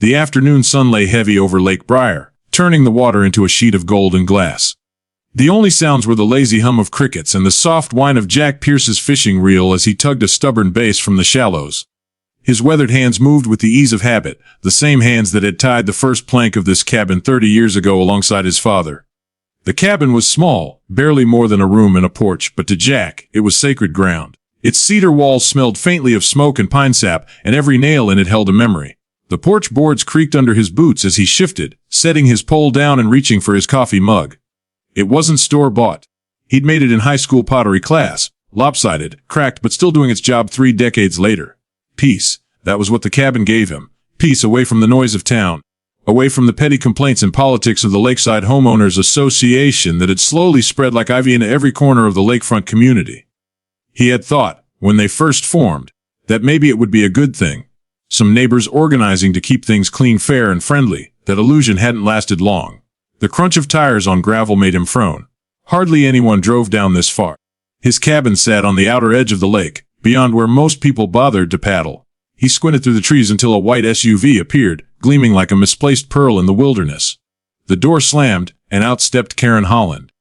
The afternoon sun lay heavy over Lake Briar, turning the water into a sheet of gold and glass. The only sounds were the lazy hum of crickets and the soft whine of Jack Pierce's fishing reel as he tugged a stubborn bass from the shallows. His weathered hands moved with the ease of habit, the same hands that had tied the first plank of this cabin 30 years ago alongside his father. The cabin was small, barely more than a room and a porch, but to Jack, it was sacred ground. Its cedar walls smelled faintly of smoke and pine sap, and every nail in it held a memory. The porch boards creaked under his boots as he shifted, setting his pole down and reaching for his coffee mug. It wasn't store-bought. He'd made it in high school pottery class, lopsided, cracked, but still doing its job 3 decades later. Peace. That was what the cabin gave him. Peace away from the noise of town. Away from the petty complaints and politics of the Lakeside Homeowners Association that had slowly spread like ivy into every corner of the lakefront community. He had thought, when they first formed, that maybe it would be a good thing. Some neighbors organizing to keep things clean, fair, and friendly. That illusion hadn't lasted long. The crunch of tires on gravel made him frown. Hardly anyone drove down this far. His cabin sat on the outer edge of the lake, beyond where most people bothered to paddle. He squinted through the trees until a white SUV appeared, gleaming like a misplaced pearl in the wilderness. The door slammed, and out stepped Karen Holland.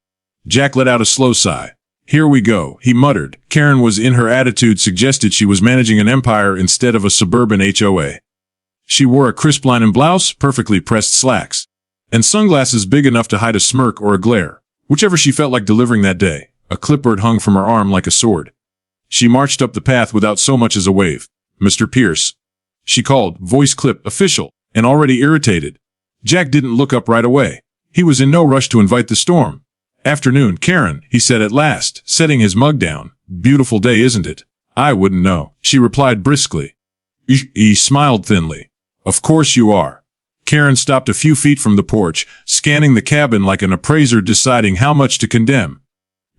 Jack let out a slow sigh. "Here we go," he muttered. Karen was in her attitude suggested she was managing an empire instead of a suburban HOA. She wore a crisp linen blouse, perfectly pressed slacks, and sunglasses big enough to hide a smirk or a glare, whichever she felt like delivering that day. A clipboard hung from her arm like a sword. She marched up the path without so much as a wave. "Mr. Pierce," she called, voice clip, official, and already irritated. Jack didn't look up right away. He was in no rush to invite the storm. "Afternoon, Karen," he said at last, setting his mug down. "Beautiful day, isn't it?" "I wouldn't know," she replied briskly. He smiled thinly. "Of course you are." Karen stopped a few feet from the porch, scanning the cabin like an appraiser deciding how much to condemn.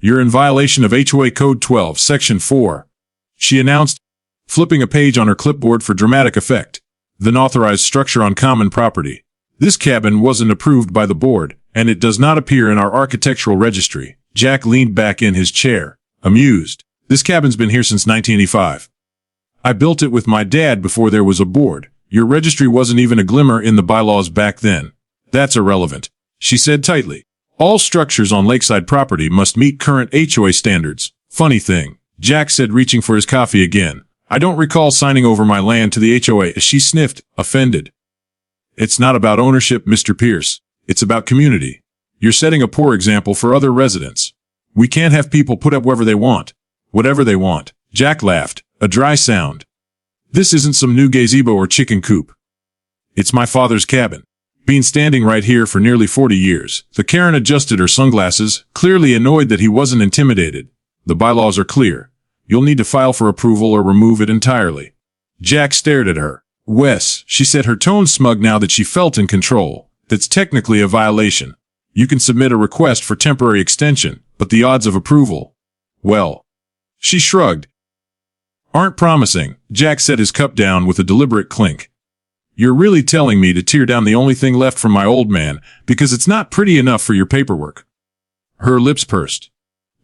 "You're in violation of HOA Code 12, Section 4, she announced, flipping a page on her clipboard for dramatic effect. "The unauthorized structure on common property. This cabin wasn't approved by the board, and it does not appear in our architectural registry." Jack leaned back in his chair, amused. "This cabin's been here since 1985. I built it with my dad before there was a board. Your registry wasn't even a glimmer in the bylaws back then." "That's irrelevant," she said tightly. "All structures on lakeside property must meet current HOA standards." "Funny thing," Jack said, reaching for his coffee again. "I don't recall signing over my land to the HOA." She sniffed, offended. "It's not about ownership, Mr. Pierce. It's about community. You're setting a poor example for other residents. We can't have people put up wherever they want, whatever they want." Jack laughed, a dry sound. "This isn't some new gazebo or chicken coop. It's my father's cabin. Been standing right here for nearly 40 years. The Karen adjusted her sunglasses, clearly annoyed that he wasn't intimidated. "The bylaws are clear. You'll need to file for approval or remove it entirely." Jack stared at her. "Wes," she said, her tone smug now that she felt in control, "that's technically a violation. You can submit a request for temporary extension, but the odds of approval, well," she shrugged, "aren't promising." Jack set his cup down with a deliberate clink. "You're really telling me to tear down the only thing left from my old man because it's not pretty enough for your paperwork?" Her lips pursed.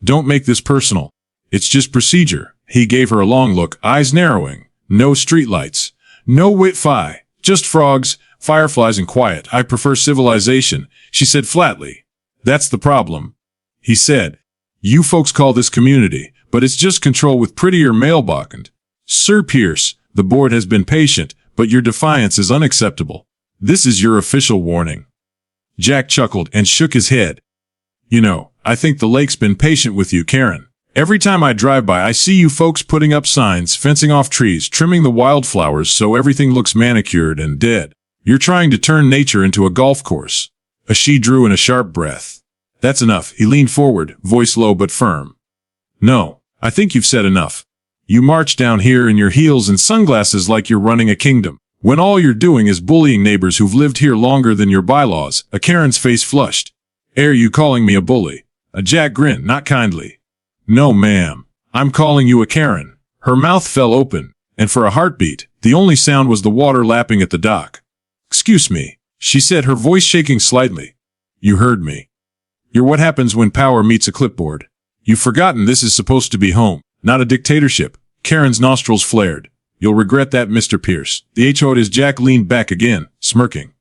"Don't make this personal. It's just procedure." He gave her a long look, eyes narrowing. "No streetlights. No Wi-Fi. Just frogs, fireflies, and quiet. I prefer civilization," she said flatly. "That's the problem," he said. "You folks call this community, but it's just control with prettier mailbox. And, Sir Pierce, the board has been patient, but your defiance is unacceptable. This is your official warning." Jack chuckled and shook his head. "You know, I think the lake's been patient with you, Karen. Every time I drive by, I see you folks putting up signs, fencing off trees, trimming the wildflowers so everything looks manicured and dead. You're trying to turn nature into a golf course." She drew in a sharp breath. "That's enough." He leaned forward, voice low but firm. "No, I think you've said enough. You march down here in your heels and sunglasses like you're running a kingdom, when all you're doing is bullying neighbors who've lived here longer than your bylaws." Karen's face flushed. "Are you calling me a bully?" Jack grinned, not kindly. "No, ma'am. I'm calling you a Karen." Her mouth fell open, and for a heartbeat, the only sound was the water lapping at the dock. "Excuse me," she said, her voice shaking slightly. "You heard me. You're what happens when power meets a clipboard. You've forgotten this is supposed to be home, not a dictatorship." Karen's nostrils flared. You'll regret that, Mr. Pierce. The HOA is. Jack leaned back again, smirking.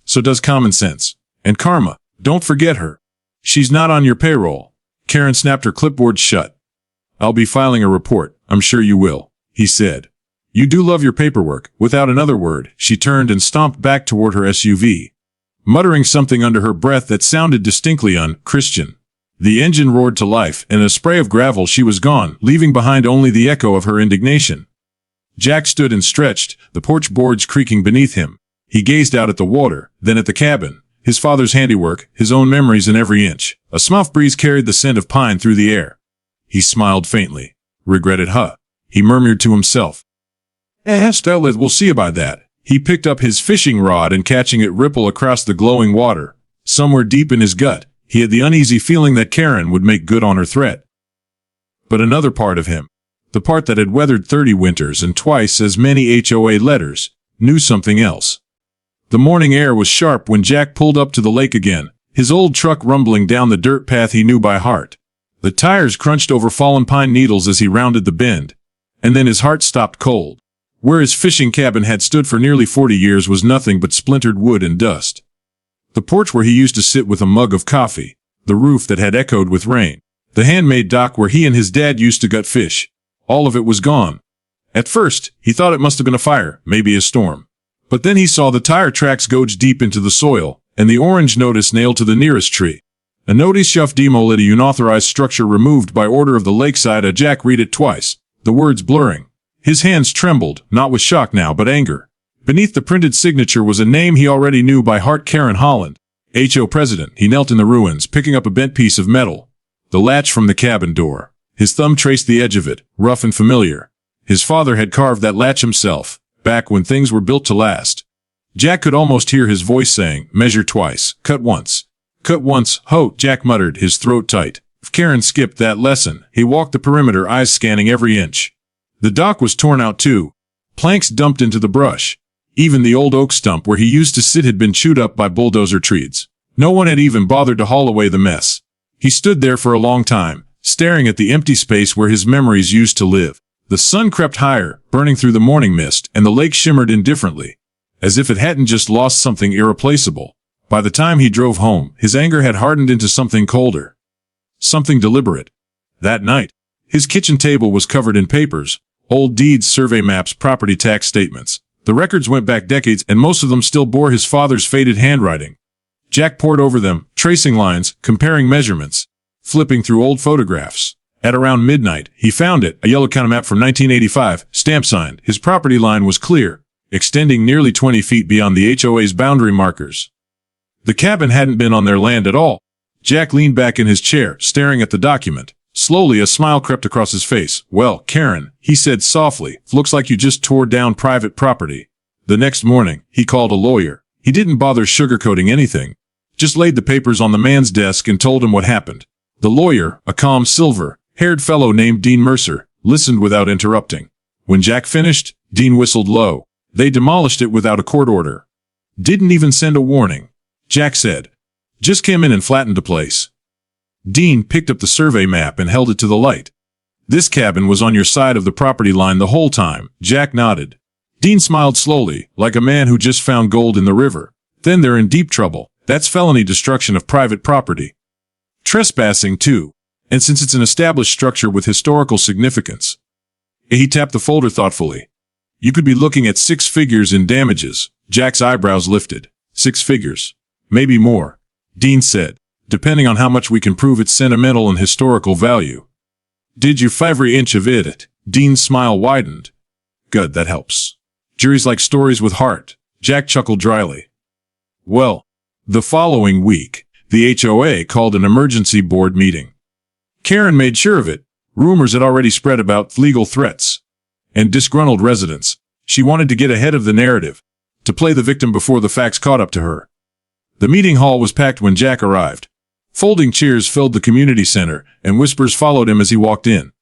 So does common sense. And karma. Don't forget her. She's not on your payroll. Karen snapped her clipboard shut. I'll be filing a report. I'm sure you will, he said. You do love your paperwork. Without another word, she turned and stomped back toward her SUV, muttering something under her breath that sounded distinctly un-Christian. The engine roared to life, and in a spray of gravel she was gone, leaving behind only the echo of her indignation. Jack stood and stretched, the porch boards creaking beneath him. He gazed out at the water, then at the cabin, his father's handiwork, his own memories in every inch. A soft breeze carried the scent of pine through the air. He smiled faintly. Regretted, huh? He murmured to himself. We'll see about that. He picked up his fishing rod and catching it ripple across the glowing water. Somewhere deep in his gut, he had the uneasy feeling that Karen would make good on her threat. But another part of him, the part that had weathered 30 winters and twice as many HOA letters, knew something else. The morning air was sharp when Jack pulled up to the lake again, his old truck rumbling down the dirt path he knew by heart. The tires crunched over fallen pine needles as he rounded the bend, and then his heart stopped cold. Where his fishing cabin had stood for nearly 40 years was nothing but splintered wood and dust. The porch where he used to sit with a mug of coffee, the roof that had echoed with rain, the handmade dock where he and his dad used to gut fish, all of it was gone. At first, he thought it must have been a fire, maybe a storm. But then he saw the tire tracks gouge deep into the soil, and the orange notice nailed to the nearest tree. A notice shoved Demolished, a unauthorized structure removed by order of the lakeside. Jack read it twice, the words blurring. His hands trembled, not with shock now but anger. Beneath the printed signature was a name he already knew by heart: Karen Holland, HO president. He knelt in the ruins, picking up a bent piece of metal. The latch from the cabin door. His thumb traced the edge of it, rough and familiar. His father had carved that latch himself, back when things were built to last. Jack could almost hear his voice saying, measure twice, cut once. Cut once, ho, Jack muttered, his throat tight. If Karen skipped that lesson, he walked the perimeter, eyes scanning every inch. The dock was torn out too. Planks dumped into the brush. Even the old oak stump where he used to sit had been chewed up by bulldozer trees. No one had even bothered to haul away the mess. He stood there for a long time, staring at the empty space where his memories used to live. The sun crept higher, burning through the morning mist, and the lake shimmered indifferently, as if it hadn't just lost something irreplaceable. By the time he drove home, his anger had hardened into something colder. Something deliberate. That night, his kitchen table was covered in papers, old deeds, survey maps, property tax statements. The records went back decades, and most of them still bore his father's faded handwriting. Jack pored over them, tracing lines, comparing measurements, flipping through old photographs. At around midnight, he found it, a yellow county map from 1985, stamp signed. His property line was clear, extending nearly 20 feet beyond the HOA's boundary markers. The cabin hadn't been on their land at all. Jack leaned back in his chair, staring at the document. Slowly, a smile crept across his face. Well, Karen, he said softly, looks like you just tore down private property. The next morning, he called a lawyer. He didn't bother sugarcoating anything. Just laid the papers on the man's desk and told him what happened. The lawyer, a calm, silver-haired fellow named Dean Mercer, listened without interrupting. When Jack finished, Dean whistled low. They demolished it without a court order. Didn't even send a warning, Jack said. Just came in and flattened the place. Dean picked up the survey map and held it to the light. This cabin was on your side of the property line the whole time, Jack nodded. Dean smiled slowly, like a man who just found gold in the river. Then they're in deep trouble. That's felony destruction of private property. Trespassing, too. And since it's an established structure with historical significance. He tapped the folder thoughtfully. You could be looking at 6 figures in damages. Jack's eyebrows lifted. 6 figures. Maybe more, Dean said, depending on how much we can prove its sentimental and historical value. Did you every inch of it? Dean's smile widened. Good, that helps. Juries like stories with heart, Jack chuckled dryly. Well, the following week, the HOA called an emergency board meeting. Karen made sure of it. Rumors had already spread about legal threats and disgruntled residents. She wanted to get ahead of the narrative, to play the victim before the facts caught up to her. The meeting hall was packed when Jack arrived. Folding chairs filled the community center, and whispers followed him as he walked in.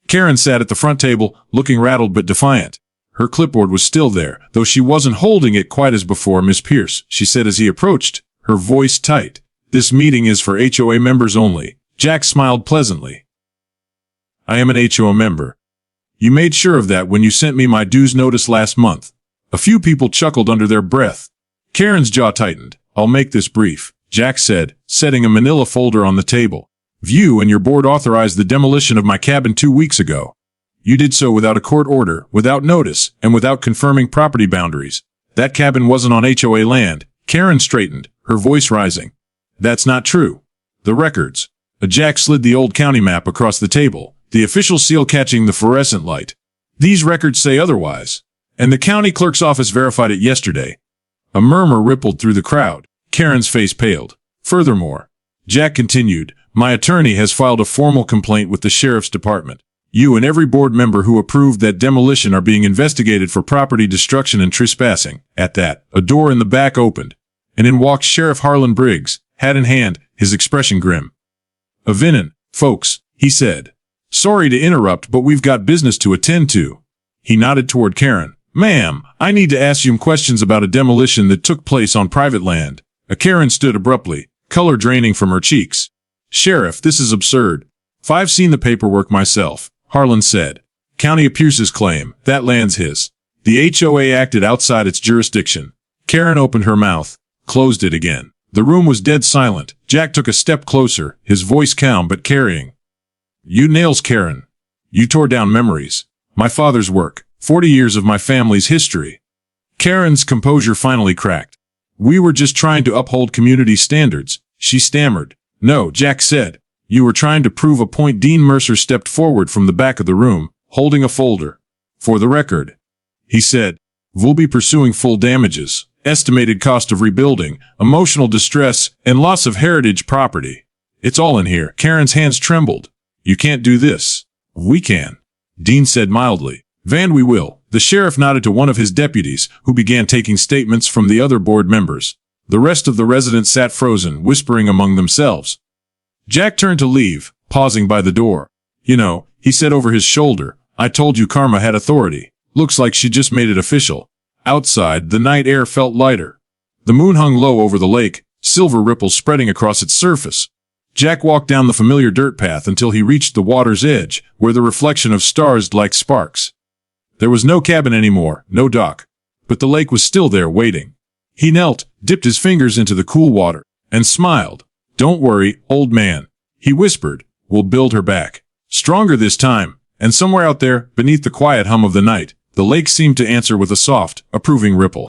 Karen sat at the front table, looking rattled but defiant. Her clipboard was still there, though she wasn't holding it quite as before. Miss Pierce, she said as he approached, her voice tight. This meeting is for HOA members only. Jack smiled pleasantly. I am an HOA member. You made sure of that when you sent me my dues notice last month. A few people chuckled under their breath. Karen's jaw tightened. I'll make this brief, Jack said, setting a manila folder on the table. You and your board authorized the demolition of my cabin 2 weeks ago. You did so without a court order, without notice, and without confirming property boundaries. That cabin wasn't on HOA land. Karen straightened, her voice rising. That's not true. The records. Jack slid the old county map across the table, the official seal catching the fluorescent light. These records say otherwise. And the county clerk's office verified it yesterday. A murmur rippled through the crowd. Karen's face paled. Furthermore, Jack continued, my attorney has filed a formal complaint with the sheriff's department. You and every board member who approved that demolition are being investigated for property destruction and trespassing. At that, a door in the back opened, and in walked Sheriff Harlan Briggs, hat in hand, his expression grim. Avinin, folks, he said. Sorry to interrupt, but we've got business to attend to. He nodded toward Karen. Ma'am, I need to ask you some questions about a demolition that took place on private land. Karen stood abruptly, color draining from her cheeks. Sheriff, this is absurd. I've seen the paperwork myself, Harlan said. County Pierce's claim, that land's his. The HOA acted outside its jurisdiction. Karen opened her mouth, closed it again. The room was dead silent. Jack took a step closer, his voice calm but carrying. You nails, Karen. You tore down memories. My father's work. 40 years of my family's history. Karen's composure finally cracked. We were just trying to uphold community standards, she stammered. No, Jack said. You were trying to prove a point. Dean Mercer stepped forward from the back of the room, holding a folder. For the record, he said, we'll be pursuing full damages, estimated cost of rebuilding, emotional distress, and loss of heritage property. It's all in here. Karen's hands trembled. You can't do this. We can. Dean said mildly. Van, we will. The sheriff nodded to one of his deputies, who began taking statements from the other board members. The rest of the residents sat frozen, whispering among themselves. Jack turned to leave, pausing by the door. You know, he said over his shoulder, I told you Karma had authority. Looks like she just made it official. Outside, the night air felt lighter. The moon hung low over the lake, silver ripples spreading across its surface. Jack walked down the familiar dirt path until he reached the water's edge, where the reflection of stars like sparks. There was no cabin anymore, no dock. But the lake was still there waiting. He knelt, dipped his fingers into the cool water, and smiled. Don't worry, old man, he whispered. We'll build her back. Stronger this time. And somewhere out there, beneath the quiet hum of the night, the lake seemed to answer with a soft, approving ripple.